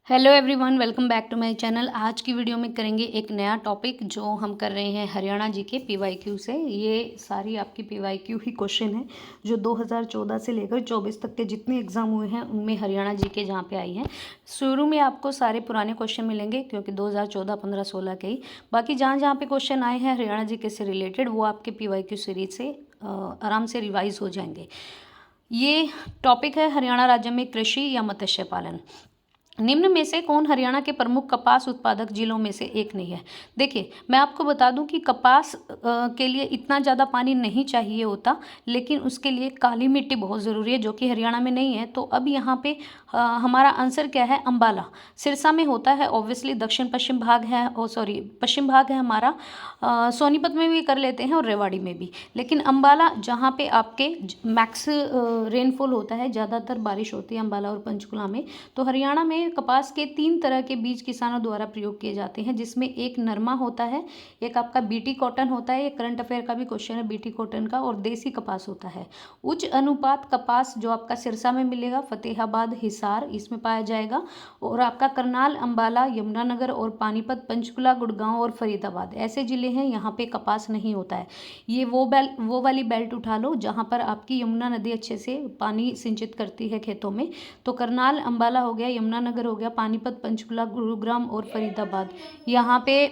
Hello everyone, welcome back to my channel. आज की video में करेंगे एक नया टॉपिक जो हम कर रहे हैं हरियाणा जी के पीवाईक्यू से। ये सारी आपकी पीवाईक्यू ही क्वेश्चन है जो 2014 से लेकर 24 तक के जितने एग्जाम हुए हैं उनमें हरियाणा जी के जहाँ पे आई हैं। शुरू में आपको सारे पुराने क्वेश्चन मिलेंगे क्योंकि 2014, 15, 16 के ही। बाकी जहाँ जहाँ पे क्वेश्चन आए हैं हरियाणा जी के से रिलेटेड वो आपके पीवाईक्यू सीरीज से आराम से रिवाइज हो जाएंगे। ये टॉपिक है हरियाणा राज्य में कृषि या मत्स्य पालन। निम्न में से कौन हरियाणा के प्रमुख कपास उत्पादक जिलों में से एक नहीं है। देखिए, मैं आपको बता दूं कि कपास के लिए इतना ज़्यादा पानी नहीं चाहिए होता, लेकिन उसके लिए काली मिट्टी बहुत ज़रूरी है जो कि हरियाणा में नहीं है। तो अब यहाँ पे हमारा आंसर क्या है? अंबाला सिरसा में होता है। ऑब्वियसली दक्षिण पश्चिम भाग है, पश्चिम भाग है हमारा। सोनीपत में भी कर लेते हैं और रेवाड़ी में भी, लेकिन अंबाला जहाँ पे आपके मैक्स रेनफॉल होता है, ज़्यादातर बारिश होती है अंबाला और पंचकुला में। तो हरियाणा में कपास के 3 तरह के बीज किसानों द्वारा प्रयोग किए जाते हैं, जिसमें एक नरमा होता है, एक आपका बीटी कॉटन होता है, एक करंट अफेयर का भी क्वेश्चन है बीटी कॉटन का, और देसी कपास होता है। उच्च अनुपात कपास जो आपका सिरसा में मिलेगा, फतेहाबाद, हिसार इसमें पाया जाएगा, और आपका करनाल, अंबाला, यमुनानगर और पानीपत, पंचकुला, गुड़गांव और फरीदाबाद ऐसे जिले हैं यहाँ पे कपास नहीं होता है। ये वो वाली बेल्ट उठा लो जहाँ पर आपकी यमुना नदी अच्छे से पानी सिंचित करती है खेतों में। तो करनाल, अंबाला हो गया, यमुनानगर हो गया, पानीपत, पंचकुला, गुरुग्राम और फरीदाबाद। यहाँ पे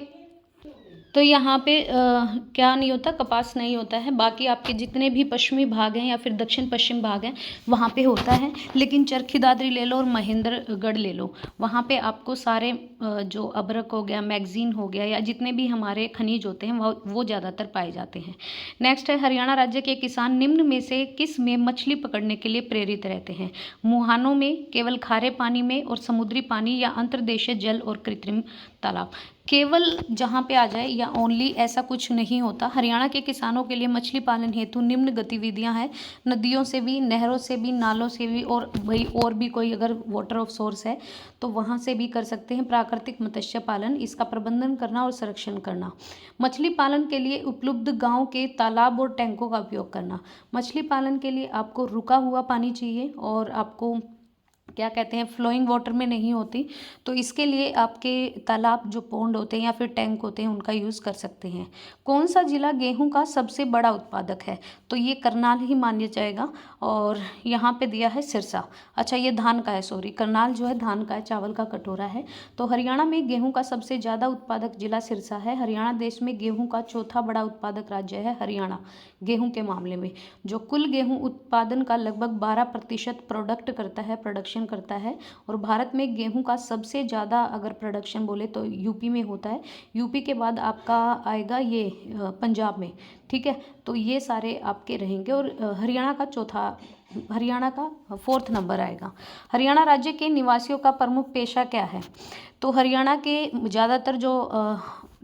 क्या नहीं होता? कपास नहीं होता है। बाकी आपके जितने भी पश्चिमी भाग हैं या फिर दक्षिण पश्चिम भाग हैं वहाँ पे होता है। लेकिन चरखी दादरी ले लो और महेंद्रगढ़ ले लो, वहाँ पे आपको सारे जो अबरक हो गया, मैगजीन हो गया, या जितने भी हमारे खनिज होते हैं वो ज़्यादातर पाए जाते हैं। नेक्स्ट है, हरियाणा राज्य के किसान निम्न में से किस में मछली पकड़ने के लिए प्रेरित रहते हैं? मुहानों में, केवल खारे पानी में और समुद्री पानी, या अंतर्देशीय जल और कृत्रिम तालाब? केवल जहाँ पे आ जाए या ओनली, ऐसा कुछ नहीं होता। हरियाणा के किसानों के लिए मछली पालन हेतु निम्न गतिविधियाँ हैं। नदियों से भी, नहरों से भी, नालों से भी, और भाई और भी कोई अगर वाटर ऑफ सोर्स है तो वहाँ से भी कर सकते हैं। प्राकृतिक मत्स्य पालन, इसका प्रबंधन करना और संरक्षण करना। मछली पालन के लिए उपलब्ध गाँव के तालाब और टैंकों का उपयोग करना। मछली पालन के लिए आपको रुका हुआ पानी चाहिए और आपको क्या कहते हैं, फ्लोइंग वाटर में नहीं होती। तो इसके लिए आपके तालाब जो पौंड होते हैं या फिर टैंक होते हैं उनका यूज़ कर सकते हैं। कौन सा जिला गेहूं का सबसे बड़ा उत्पादक है? तो ये करनाल ही माना जाएगा, और यहाँ पे दिया है सिरसा। अच्छा, ये धान का है, सॉरी, करनाल जो है धान का है, चावल का कटोरा है। तो हरियाणा में गेहूँ का सबसे ज़्यादा उत्पादक जिला सिरसा है। हरियाणा देश में गेहूँ का चौथा बड़ा उत्पादक राज्य है। हरियाणा गेहूँ के मामले में जो कुल गेहूँ उत्पादन का लगभग 12% प्रोडक्शन करता है। और भारत में गेहूं का सबसे ज़्यादा अगर प्रोडक्शन बोले तो यूपी में होता है। यूपी के बाद आपका आएगा ये पंजाब में, ठीक है। तो ये सारे आपके रहेंगे, और हरियाणा का 4th नंबर आएगा। हरियाणा राज्य के निवासियों का प्रमुख पेशा क्या है? तो हरियाणा के ज़्यादातर जो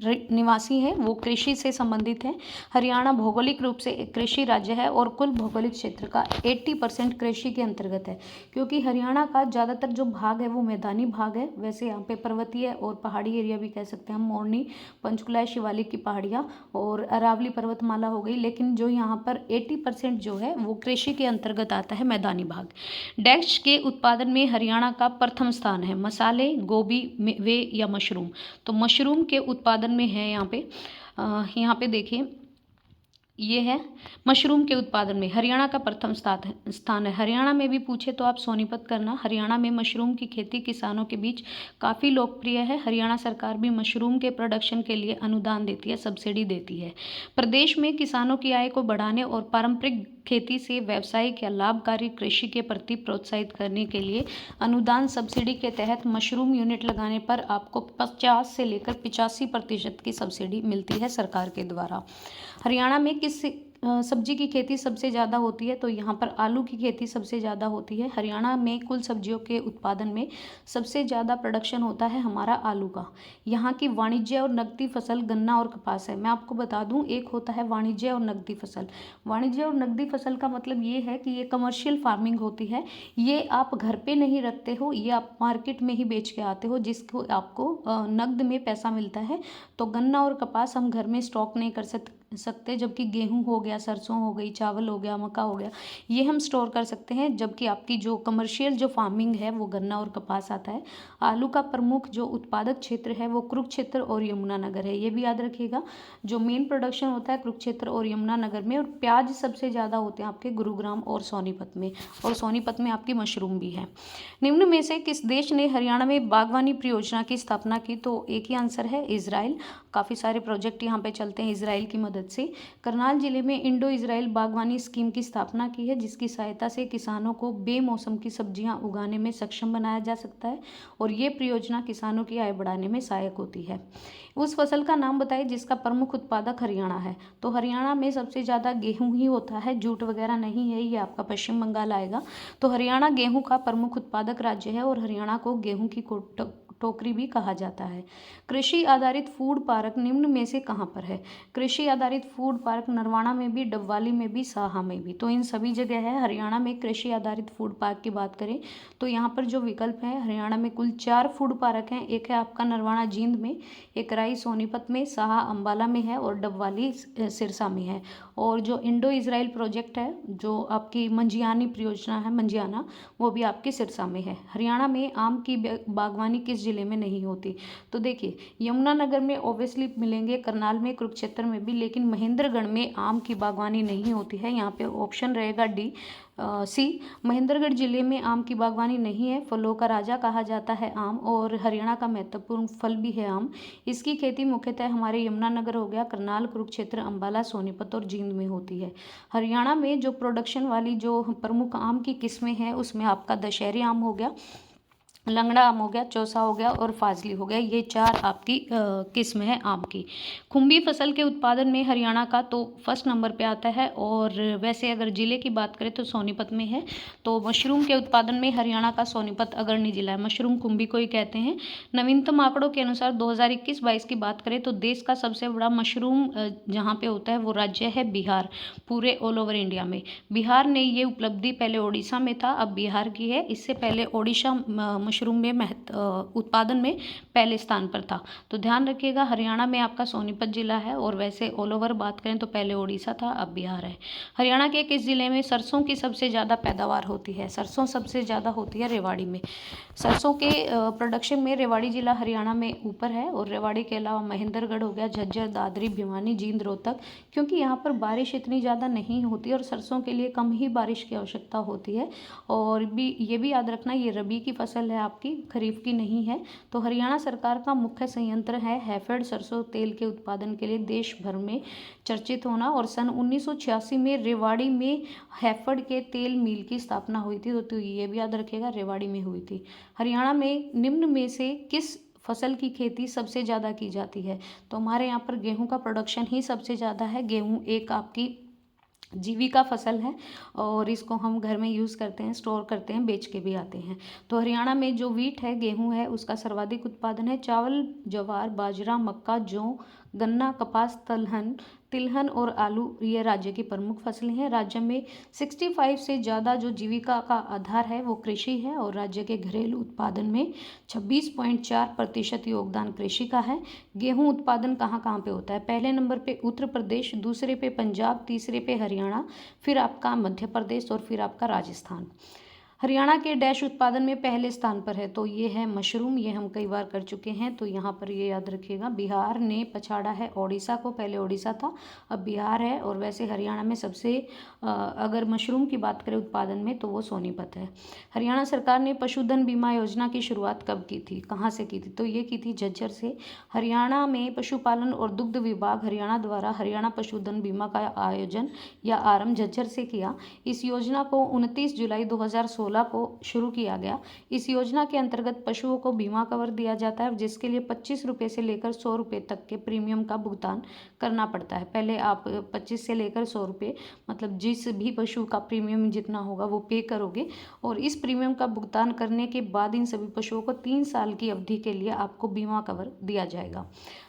निवासी हैं वो कृषि से संबंधित हैं। हरियाणा भौगोलिक रूप से एक कृषि राज्य है और कुल भौगोलिक क्षेत्र का 80% कृषि के अंतर्गत है, क्योंकि हरियाणा का ज़्यादातर जो भाग है वो मैदानी भाग है। वैसे यहाँ पे पर्वतीय और पहाड़ी एरिया भी कह सकते हैं हम, मोरनी, पंचकुला, शिवालिक की पहाड़ियाँ और अरावली पर्वतमाला हो गई, लेकिन जो यहाँ पर 80% जो है वो कृषि के अंतर्गत आता है, मैदानी भाग। डैक्स के उत्पादन में हरियाणा का प्रथम स्थान है। मसाले, गोभी, मेवे या मशरूम? तो मशरूम के उत्पादन में है यहाँ पे देखिए, ये है मशरूम के उत्पादन में हरियाणा का प्रथम स्थान है। हरियाणा में भी पूछे तो आप सोनीपत करना। हरियाणा में मशरूम की खेती किसानों के बीच काफ़ी लोकप्रिय है। हरियाणा सरकार भी मशरूम के प्रोडक्शन के लिए अनुदान देती है, सब्सिडी देती है। प्रदेश में किसानों की आय को बढ़ाने और पारंपरिक खेती से व्यावसायिक या लाभकारी कृषि के प्रति प्रोत्साहित करने के लिए अनुदान सब्सिडी के तहत मशरूम यूनिट लगाने पर आपको 50 से लेकर 85% की सब्सिडी मिलती है सरकार के द्वारा। हरियाणा में किस सब्जी की खेती सबसे ज़्यादा होती है? तो यहाँ पर आलू की खेती सबसे ज़्यादा होती है। हरियाणा में कुल सब्जियों के उत्पादन में सबसे ज़्यादा प्रोडक्शन होता है हमारा आलू का। यहाँ की वाणिज्य और नकदी फसल गन्ना और कपास है। मैं आपको बता दूँ, एक होता है वाणिज्य और नकदी फसल। वाणिज्य और नकदी फसल का मतलब ये है कि ये कमर्शियल फार्मिंग होती है। ये आप घर पे नहीं रखते हो, ये आप मार्केट में ही बेच के आते हो, जिसको आपको नकद में पैसा मिलता है। तो गन्ना और कपास हम घर में स्टॉक नहीं कर सकते, जबकि गेहूँ हो गया, सरसों हो गई, चावल हो गया, मक्का हो गया, ये हम स्टोर कर सकते हैं। जबकि आपकी जो कमर्शियल जो फार्मिंग है वो गन्ना और कपास आता है। आलू का प्रमुख जो उत्पादक क्षेत्र है वो कुरुक्षेत्र और यमुनानगर है, ये भी याद रखिएगा। जो मेन प्रोडक्शन होता है कुरुक्षेत्र और यमुनानगर में। और प्याज सबसे ज़्यादा होते हैं आपके गुरुग्राम और सोनीपत में, और सोनीपत में आपकी मशरूम भी है। निम्न में से किस देश ने हरियाणा में बागवानी परियोजना की स्थापना की? तो एक ही आंसर है, इजराइल। काफ़ी सारे प्रोजेक्ट यहाँ पे चलते हैं इजराइल की मदद से। करनाल जिले में इंडो इजराइल बागवानी स्कीम की स्थापना की है, जिसकी सहायता से किसानों को बेमौसम की सब्जियां उगाने में सक्षम बनाया जा सकता है, और ये परियोजना किसानों की आय बढ़ाने में सहायक होती है। उस फसल का नाम बताइए जिसका प्रमुख उत्पादक हरियाणा है। तो हरियाणा में सबसे ज़्यादा गेहूं ही होता है, जूट वगैरह नहीं है, ये आपका पश्चिम बंगाल आएगा। तो हरियाणा गेहूं का प्रमुख उत्पादक राज्य है, और हरियाणा को गेहूं की टोकरी भी कहा जाता है। कृषि आधारित फूड पार्क निम्न में से कहाँ पर है? कृषि आधारित फूड पार्क नरवाना में भी, डबवाली में भी, साहा में भी, तो इन सभी जगह है। हरियाणा में कृषि आधारित फूड पार्क की बात करें तो यहाँ पर जो विकल्प है, हरियाणा में कुल 4 फूड पार्क हैं। एक है आपका नरवाना जींद में, एक राई सोनीपत में, साहा अंबाला में है, और डबवाली सिरसा में है। और जो इंडो इजराइल प्रोजेक्ट है, जो आपकी मंजियानी परियोजना है, मंजियाना, वो भी आपकी सिरसा में है। हरियाणा में आम की बागवानी किस जिले में नहीं होती? तो देखिए, यमुनानगर में ऑब्वियसली मिलेंगे, करनाल में, कुरुक्षेत्र में भी, लेकिन महेंद्रगढ़ में आम की बागवानी नहीं होती है। यहाँ पे ऑप्शन रहेगा डी, सी। महेंद्रगढ़ जिले में आम की बागवानी नहीं है। फलों का राजा कहा जाता है आम, और हरियाणा का महत्वपूर्ण फल भी है आम। इसकी खेती मुख्यतः हमारे यमुनानगर हो गया, करनाल, कुरुक्षेत्र, अंबाला, सोनीपत और जींद में होती है। हरियाणा में जो प्रोडक्शन वाली जो प्रमुख आम की किस्में हैं, उसमें आपका दशहरी आम हो गया, लंगड़ा आम हो गया, चौसा हो गया, और फाजली हो गया। ये 4 आपकी किस्म है आम की। खुम्बी फसल के उत्पादन में हरियाणा का तो फर्स्ट नंबर पे आता है, और वैसे अगर ज़िले की बात करें तो सोनीपत में है। तो मशरूम के उत्पादन में हरियाणा का सोनीपत अग्रणी जिला है। मशरूम खुम्बी को ही कहते हैं। नवीनतम आंकड़ों के अनुसार 2021-22 की बात करें तो देश का सबसे बड़ा मशरूम जहाँ पे होता है वो राज्य है बिहार, पूरे ऑल ओवर इंडिया में। बिहार ने ये उपलब्धि पहले ओडिशा में था, अब बिहार की है। इससे पहले ओडिशा मशरूम में उत्पादन में पहले स्थान पर था। तो ध्यान रखिएगा, हरियाणा में आपका सोनीपत जिला है, और वैसे ऑल ओवर बात करें तो पहले ओडिशा था, अब बिहार है। हरियाणा के किस जिले में सरसों की सबसे ज़्यादा पैदावार होती है? सरसों सबसे ज़्यादा होती है रेवाड़ी में। सरसों के प्रोडक्शन में रेवाड़ी जिला हरियाणा में ऊपर है, और रेवाड़ी के अलावा महेंद्रगढ़ हो गया, झज्जर, दादरी, भिवानी, जींद, रोहतक, क्योंकि यहाँ पर बारिश इतनी ज़्यादा नहीं होती और सरसों के लिए कम ही बारिश की आवश्यकता होती है। और ये भी याद रखना, ये रबी की फसल है आपकी, खरीफ की नहीं है। तो हरियाणा सरकार का मुख्य संयंत्र है हैफेड, सरसों तेल के उत्पादन के लिए देश भर में चर्चित होना। और सन 1986 में रेवाड़ी में हैफेड के तेल मिल की स्थापना हुई थी। तो ये भी याद रखिएगा, रेवाड़ी में हुई थी। हरियाणा में निम्न में से किस फसल की खेती सबसे ज़्यादा की जाती है? तो हमारे यहाँ पर गेहूं का प्रोडक्शन ही सबसे ज़्यादा है। गेहूं एक आपकी जीविका फसल है, और इसको हम घर में यूज़ करते हैं, स्टोर करते हैं, बेच के भी आते हैं। तो हरियाणा में जो वीट है, गेहूं है, उसका सर्वाधिक उत्पादन है। चावल, ज्वार, बाजरा, मक्का, जौ, गन्ना, कपास, तिलहन और आलू ये राज्य की प्रमुख फसलें हैं। राज्य में 65 से ज़्यादा जो जीविका का आधार है वो कृषि है, और राज्य के घरेलू उत्पादन में 26.4% योगदान कृषि का है। गेहूं उत्पादन कहाँ कहाँ पे होता है? पहले नंबर पे उत्तर प्रदेश, दूसरे पे पंजाब, तीसरे पे हरियाणा, फिर आपका मध्य प्रदेश, और फिर आपका राजस्थान। हरियाणा के डैश उत्पादन में पहले स्थान पर है, तो ये है मशरूम। ये हम कई बार कर चुके हैं, तो यहाँ पर ये याद रखिएगा। बिहार ने पछाड़ा है ओडिशा को, पहले ओडिशा था, अब बिहार है। और वैसे हरियाणा में सबसे अगर मशरूम की बात करें उत्पादन में तो वो सोनीपत है। हरियाणा सरकार ने पशुधन बीमा योजना की शुरुआत कब की थी, कहाँ से की थी? तो ये की थी झज्जर से। हरियाणा में पशुपालन और दुग्ध विभाग हरियाणा द्वारा हरियाणा पशुधन बीमा का आयोजन या आरंभ झज्जर से किया। इस योजना को 29 जुलाई 2016 को शुरू किया गया। इस योजना के अंतर्गत पशुओं को बीमा कवर दिया जाता है, जिसके लिए 25 रुपये से लेकर 100 रुपये तक के प्रीमियम का भुगतान करना पड़ता है। पहले आप 25 से लेकर 100 रुपये, मतलब जिस भी पशु का प्रीमियम जितना होगा वो पे करोगे, और इस प्रीमियम का भुगतान करने के बाद इन सभी पशुओं को 3 साल की अवधि के लिए आपको बीमा कवर दिया जाएगा।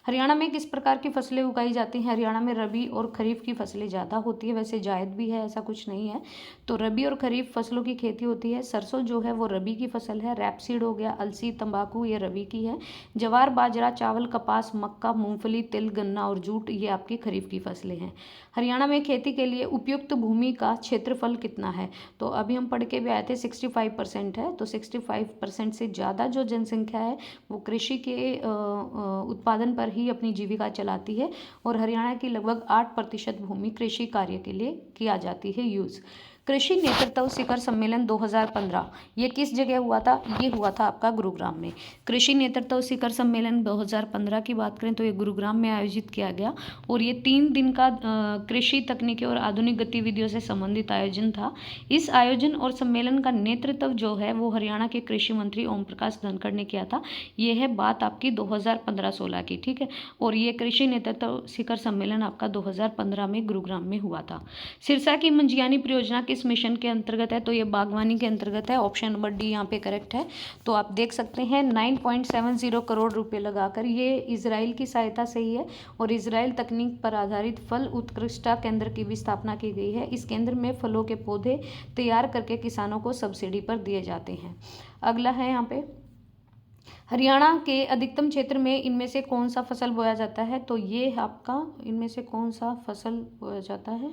हरियाणा में किस प्रकार की फसलें उगाई जाती हैं? हरियाणा में रबी और खरीफ की फसलें ज़्यादा होती है, वैसे जायद भी है, ऐसा कुछ नहीं है। तो रबी और खरीफ फसलों की खेती होती है। होती है। सरसों जो है वो रबी की फसल है। रैपसीड हो गया, अलसी, तंबाकू, ये रबी की है। ज्वार, बाजरा, चावल, कपास, मक्का, मूंगफली, तिल, गन्ना और जूट ये आपकी खरीफ की फसलें हैं। हरियाणा में खेती के लिए उपयुक्त भूमि का क्षेत्रफल कितना है? तो अभी हम पढ़ के भी आए थे 65% है। तो 65% से ज़्यादा जो जनसंख्या है वो कृषि के उत्पादन पर ही अपनी जीविका चलाती है और हरियाणा की लगभग 8% भूमि कृषि कार्य के लिए किया जाती है यूज़। कृषि नेतृत्व शिखर सम्मेलन 2015 ये किस जगह हुआ था? ये हुआ था आपका गुरुग्राम में। कृषि नेतृत्व शिखर सम्मेलन 2015 की बात करें तो ये गुरुग्राम में आयोजित किया गया और ये 3 दिन का कृषि तकनीकी और आधुनिक गतिविधियों से संबंधित आयोजन था। इस आयोजन और सम्मेलन का नेतृत्व जो है वो हरियाणा के कृषि मंत्री ओम प्रकाश धनखड़ ने किया था। ये है बात आपकी 2015-16 की, ठीक है। और ये कृषि नेतृत्व शिखर सम्मेलन आपका 2015 में गुरुग्राम में हुआ था। सिरसा की मंजियानी परियोजना किस मिशन के अंतर्गत है? तो ये बागवानी के अंतर्गत है। ऑप्शन नंबर डी यहाँ पे करेक्ट है। तो आप देख सकते हैं 9.70 करोड़ रुपए लगाकर ये इजराइल की सहायता से ही है और इजराइल तकनीक पर आधारित फल उत्कृष्टता केंद्र की भी स्थापना की गई है। इस केंद्र में फलों के पौधे तैयार करके किसानों को सब्सिडी पर दिए जाते हैं। अगला है यहाँ पे हरियाणा के अधिकतम क्षेत्र में इनमें से कौन सा फसल बोया जाता है? तो ये आपका इनमें से कौन सा फसल बोया जाता है?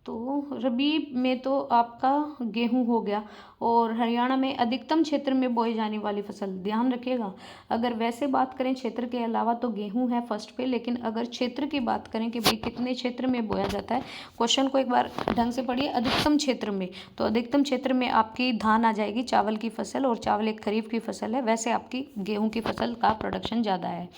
तो रबी में तो आपका गेहूं हो गया और हरियाणा में अधिकतम क्षेत्र में बोई जाने वाली फसल ध्यान रखिएगा। अगर वैसे बात करें क्षेत्र के अलावा तो गेहूं है फर्स्ट पे, लेकिन अगर क्षेत्र की बात करें कि भाई कितने क्षेत्र में बोया जाता है, क्वेश्चन को एक बार ढंग से पढ़िए। अधिकतम क्षेत्र में, तो अधिकतम क्षेत्र में आपकी धान आ जाएगी, चावल की फसल, और चावल एक खरीफ की फसल है। वैसे आपकी गेहूँ की फसल का प्रोडक्शन ज़्यादा है।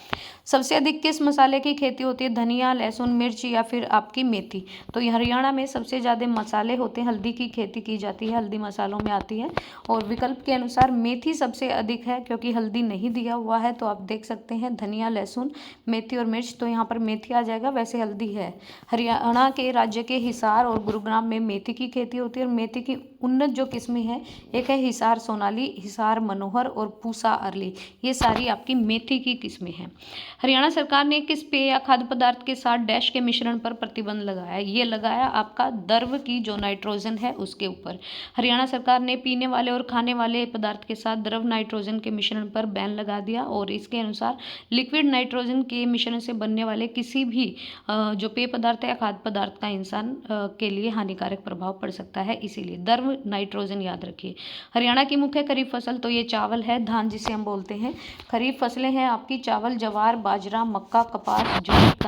सबसे अधिक किस मसाले की खेती होती है? धनिया, लहसुन, मिर्च या फिर आपकी मेथी? तो ये हरियाणा में सबसे ज़्यादा मसाले होते हैं, हल्दी की खेती की जाती है, हल्दी मसालों में आती है। और विकल्प के अनुसार मेथी सबसे अधिक है क्योंकि हल्दी नहीं दिया हुआ है। तो आप देख सकते हैं धनिया, लहसुन, मेथी और मिर्च, तो यहाँ पर मेथी आ जाएगा, वैसे हल्दी है। हरियाणा के राज्य के हिसार और गुरुग्राम में मेथी की खेती होती है और मेथी की उन्नत जो किस्में हैं, एक है हिसार सोनाली, हिसार मनोहर और पूसा अरली, ये सारी आपकी मेथी की किस्में हैं। हरियाणा सरकार ने किस पेय या खाद्य पदार्थ के साथ डैश के मिश्रण पर प्रतिबंध लगाया? ये लगाया आपका द्रव की जो नाइट्रोजन है उसके ऊपर। हरियाणा सरकार ने पीने वाले और खाने वाले पदार्थ के साथ द्रव नाइट्रोजन के मिश्रण पर बैन लगा दिया और इसके अनुसार लिक्विड नाइट्रोजन के मिश्रण से बनने वाले किसी भी जो पेय पदार्थ या खाद्य पदार्थ का इंसान के लिए हानिकारक प्रभाव पड़ सकता है, इसीलिए द्रव नाइट्रोजन याद रखिए। हरियाणा की मुख्य खरीफ फसल तो ये चावल है, धान जिसे हम बोलते हैं। खरीफ फसलें हैं आपकी चावल, ज्वार, बाजरा, मक्का, कपास, जूट,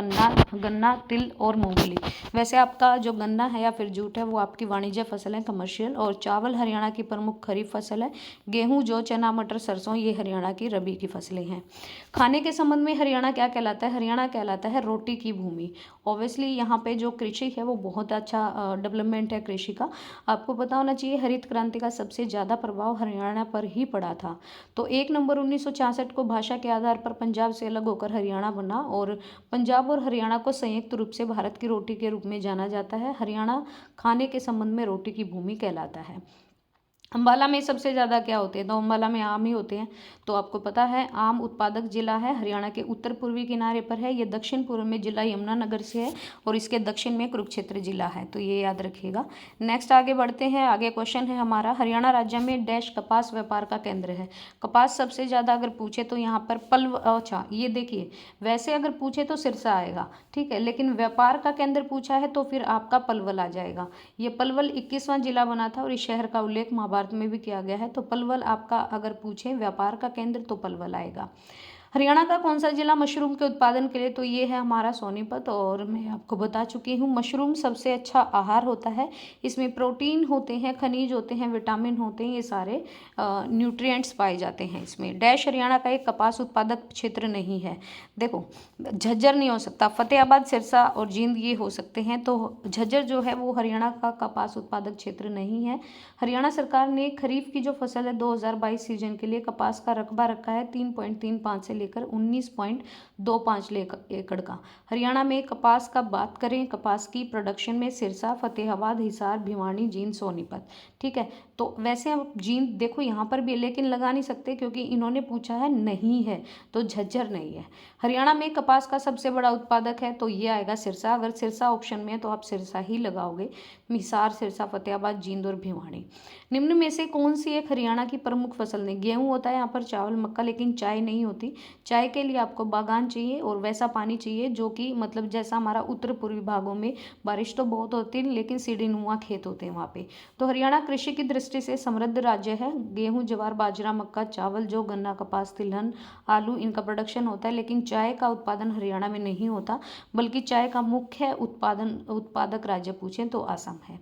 गन्ना, तिल और मूंगफली। वैसे आपका जो गन्ना है या फिर जूट है वो आपकी वाणिज्य फसल है, कमर्शियल। और चावल हरियाणा की प्रमुख खरीफ फसल है। गेहूं, जौ, चना, मटर, सरसों ये हरियाणा की रबी की फसलें हैं। खाने के संबंध में हरियाणा क्या कहलाता है? हरियाणा कहलाता है रोटी की भूमि। ऑब्वियसली यहाँ पे जो कृषि है वो बहुत अच्छा डेवलपमेंट है कृषि का। आपको पता होना चाहिए हरित क्रांति का सबसे ज़्यादा प्रभाव हरियाणा पर ही पड़ा था। तो 1 नवंबर 1966 को भाषा के आधार पर पंजाब से अलग होकर हरियाणा बना और पंजाब और हरियाणा को संयुक्त रूप से भारत की रोटी के रूप में जाना जाता है। हरियाणा खाने के संबंध में रोटी की भूमि कहलाता है। अम्बाला में सबसे ज़्यादा क्या होते हैं? तो अम्बाला में आम ही होते हैं। तो आपको पता है आम उत्पादक जिला है, हरियाणा के उत्तर पूर्वी किनारे पर है। ये दक्षिण पूर्व में जिला यमुनानगर से है और इसके दक्षिण में कुरुक्षेत्र जिला है, तो ये याद रखिएगा। नेक्स्ट आगे बढ़ते हैं। आगे क्वेश्चन है हमारा, हरियाणा राज्य में डैश कपास व्यापार का केंद्र है। कपास सबसे ज़्यादा अगर पूछे तो यहाँ पर अच्छा ये देखिए, वैसे अगर पूछे तो सिरसा आएगा, ठीक है, लेकिन व्यापार का केंद्र पूछा है तो फिर आपका पलवल आ जाएगा। ये पलवल 21वां जिला बना था और इस शहर का उल्लेख महाभारत में भी किया गया है। तो पलवल आपका अगर पूछे व्यापार का केंद्र तो पलवल आएगा। हरियाणा का कौन सा जिला मशरूम के उत्पादन के लिए? तो ये है हमारा सोनीपत। और मैं आपको बता चुकी हूँ मशरूम सबसे अच्छा आहार होता है। इसमें प्रोटीन होते हैं, खनिज होते हैं, विटामिन होते हैं, ये सारे न्यूट्रिएंट्स पाए जाते हैं इसमें। डैश हरियाणा का एक कपास उत्पादक क्षेत्र नहीं है। देखो झज्जर नहीं हो सकता, फतेहाबाद, सिरसा और जींद ये हो सकते हैं। तो झज्जर जो है वो हरियाणा का कपास उत्पादक क्षेत्र नहीं है। हरियाणा सरकार ने खरीफ की जो फसल है 2022 सीजन के लिए कपास का रकबा रखा है 3.35 से लेकर 19.25 एकड़ का। हरियाणा में कपास का बात करें, कपास की प्रोडक्शन में सिरसा, फतेहाबाद, हिसार, भिवानी, जींद, सोनीपत, ठीक है। तो वैसे अब जींद देखो यहाँ पर भी है, लेकिन लगा नहीं सकते क्योंकि इन्होंने पूछा है नहीं है, तो झज्जर नहीं है। हरियाणा में कपास का सबसे बड़ा उत्पादक है, तो ये आएगा सिरसा। अगर सिरसा ऑप्शन में है तो आप सिरसा ही लगाओगे। हिसार, सिरसा, फतेहाबाद, जींद और भिवानी। निम्न में से कौन सी एक हरियाणा की प्रमुख फसल नहीं? गेहूं होता है यहाँ पर, चावल, मक्का, लेकिन चाय नहीं होती। चाय के लिए आपको बागान चाहिए और वैसा पानी चाहिए जो कि मतलब जैसा हमारा उत्तर पूर्वी भागों में बारिश तो बहुत होती है लेकिन सीढ़ीनुमा खेत होते हैं वहाँ पे। तो हरियाणा कृषि की दृष्टि से समृद्ध राज्य है। गेहूं, ज्वार, बाजरा, मक्का, चावल, जौ, गन्ना, कपास, तिलहन, आलू, इनका प्रोडक्शन होता है, लेकिन चाय का उत्पादन हरियाणा में नहीं होता, बल्कि चाय का मुख्य उत्पादक राज्य पूछें तो असम है।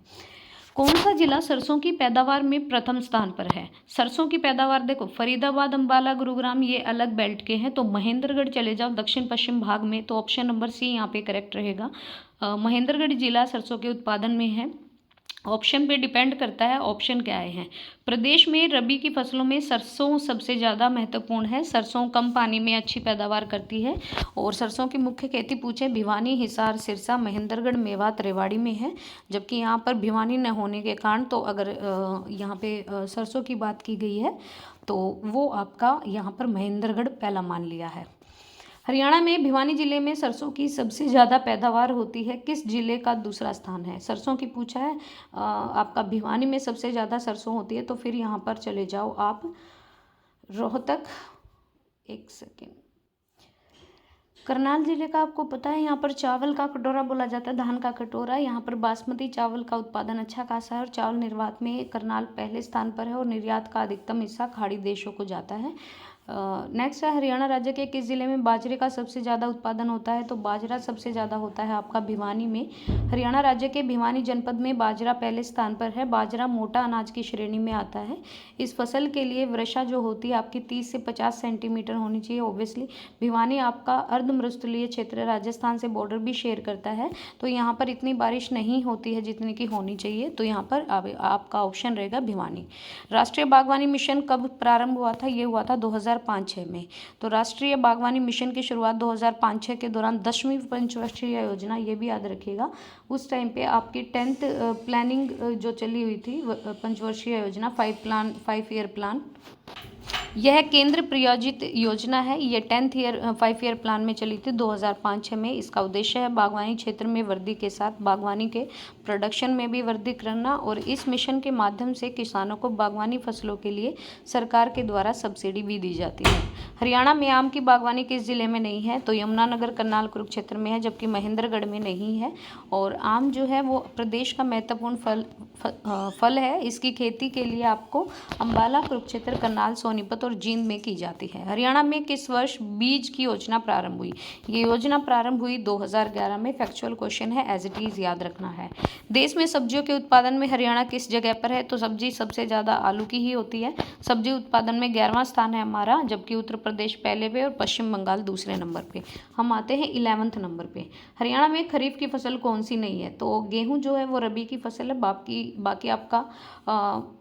कौन सा जिला सरसों की पैदावार में प्रथम स्थान पर है? सरसों की पैदावार देखो, फरीदाबाद, अंबाला, गुरुग्राम ये अलग बेल्ट के हैं, तो महेंद्रगढ़ चले जाओ दक्षिण पश्चिम भाग में, तो ऑप्शन नंबर सी यहाँ पे करेक्ट रहेगा। महेंद्रगढ़ जिला सरसों के उत्पादन में है। ऑप्शन पे डिपेंड करता है ऑप्शन क्या आए हैं। प्रदेश में रबी की फसलों में सरसों सबसे ज़्यादा महत्वपूर्ण है। सरसों कम पानी में अच्छी पैदावार करती है और सरसों की मुख्य खेती पूछे भिवानी, हिसार, सिरसा, महेंद्रगढ़, मेवात, रेवाड़ी में है। जबकि यहाँ पर भिवानी न होने के कारण, तो अगर यहाँ पे सरसों की बात की गई है तो वो आपका यहाँ पर महेंद्रगढ़ पहला मान लिया है। हरियाणा में भिवानी जिले में सरसों की सबसे ज़्यादा पैदावार होती है। किस जिले का दूसरा स्थान है? सरसों की पूछा है, आपका भिवानी में सबसे ज़्यादा सरसों होती है, तो फिर यहाँ पर चले जाओ आप रोहतक। एक सेकेंड, करनाल जिले का आपको पता है, यहाँ पर चावल का कटोरा बोला जाता है, धान का कटोरा। यहाँ पर बासमती चावल का उत्पादन अच्छा खासा है और चावल निर्यात में करनाल पहले स्थान पर है और निर्यात का अधिकतम हिस्सा खाड़ी देशों को जाता है। नेक्स्ट है, हरियाणा राज्य के किस जिले में बाजरे का सबसे ज़्यादा उत्पादन होता है? तो बाजरा सबसे ज़्यादा होता है आपका भिवानी में। हरियाणा राज्य के भिवानी जनपद में बाजरा पहले स्थान पर है। बाजरा मोटा अनाज की श्रेणी में आता है। इस फसल के लिए वर्षा जो होती है आपकी 30 से 50 सेंटीमीटर होनी चाहिए। ऑब्वियसली भिवानी आपका अर्ध मरुस्थलीय क्षेत्र है, राजस्थान से बॉर्डर भी शेयर करता है, तो यहाँ पर इतनी बारिश नहीं होती है जितनी की होनी चाहिए, तो यहाँ पर आपका ऑप्शन रहेगा भिवानी। राष्ट्रीय बागवानी मिशन कब प्रारंभ हुआ था? ये हुआ था 2005-6 में। तो राष्ट्रीय बागवानी मिशन की शुरुआत 2005-6 के दौरान 10वीं पंचवर्षीय योजना, ये भी याद रखिएगा, उस टाइम पे आपकी 10th प्लानिंग जो चली हुई थी पंचवर्षीय योजना, 5 ईयर प्लान, यह केंद्र प्रायोजित योजना है। ये 5 ईयर प्लान में चली थी 2005-6 में। इसका उद्देश्य है बागवानी क्षेत्र में वृद्धि के साथ बागवानी के प्रोडक्शन में भी वृद्धि करना, और इस मिशन के माध्यम से किसानों को बागवानी फसलों के लिए सरकार के द्वारा सब्सिडी भी दी जाती है। हरियाणा में आम की बागवानी किस जिले में नहीं है? तो यमुनानगर, करनाल, कुरुक्षेत्र में है, जबकि महेंद्रगढ़ में नहीं है। और आम जो है वो प्रदेश का महत्वपूर्ण फल है। इसकी खेती के लिए आपको अंबाला, कुरुक्षेत्र, करनाल, सोनीपत और जींद में की जाती है। हरियाणा में किस वर्ष बीज की योजना प्रारंभ हुई? ये योजना प्रारंभ हुई 2011 में। फैक्चुअल क्वेश्चन है, एज इट इज याद रखना है। देश में सब्जियों के उत्पादन में हरियाणा किस जगह पर है? तो सब्जी सबसे ज़्यादा आलू की ही होती है। सब्जी उत्पादन में 11वां स्थान है हमारा, जबकि उत्तर प्रदेश पहले पे और पश्चिम बंगाल दूसरे नंबर पे। हम आते हैं 11वें नंबर पे। हरियाणा में खरीफ की फसल कौन सी नहीं है? तो गेहूँ जो है वो रबी की फसल है। बाकी आपका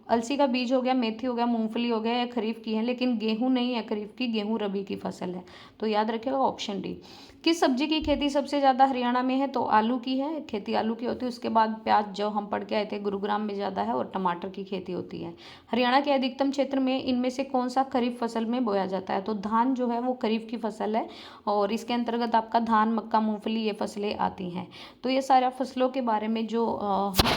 अलसी का बीज हो गया, मेथी हो गया, मूंगफली हो गया, ये खरीफ की है, लेकिन गेहूं नहीं है खरीफ की, गेहूं रबी की फसल है। तो याद रखिएगा ऑप्शन डी। किस सब्जी की खेती सबसे ज़्यादा हरियाणा में है? तो आलू की है, खेती आलू की होती है। उसके बाद प्याज, जो हम पढ़ के आए थे, गुरुग्राम में ज़्यादा है, और टमाटर की खेती होती है। हरियाणा के अधिकतम क्षेत्र में इनमें से कौन सा खरीफ फसल में बोया जाता है? तो धान जो है वो खरीफ की फसल है, और इसके अंतर्गत आपका धान, मक्का, मूंगफली ये फसलें आती हैं। तो ये सारा फसलों के बारे में जो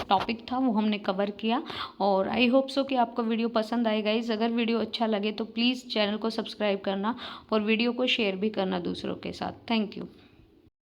टॉपिक था वो हमने कवर किया, और आई होप सो कि आपको वीडियो पसंद आए गाइस। अगर वीडियो अच्छा लगे तो प्लीज़ चैनल को सब्सक्राइब करना और वीडियो को शेयर भी करना दूसरों के साथ। Thank you.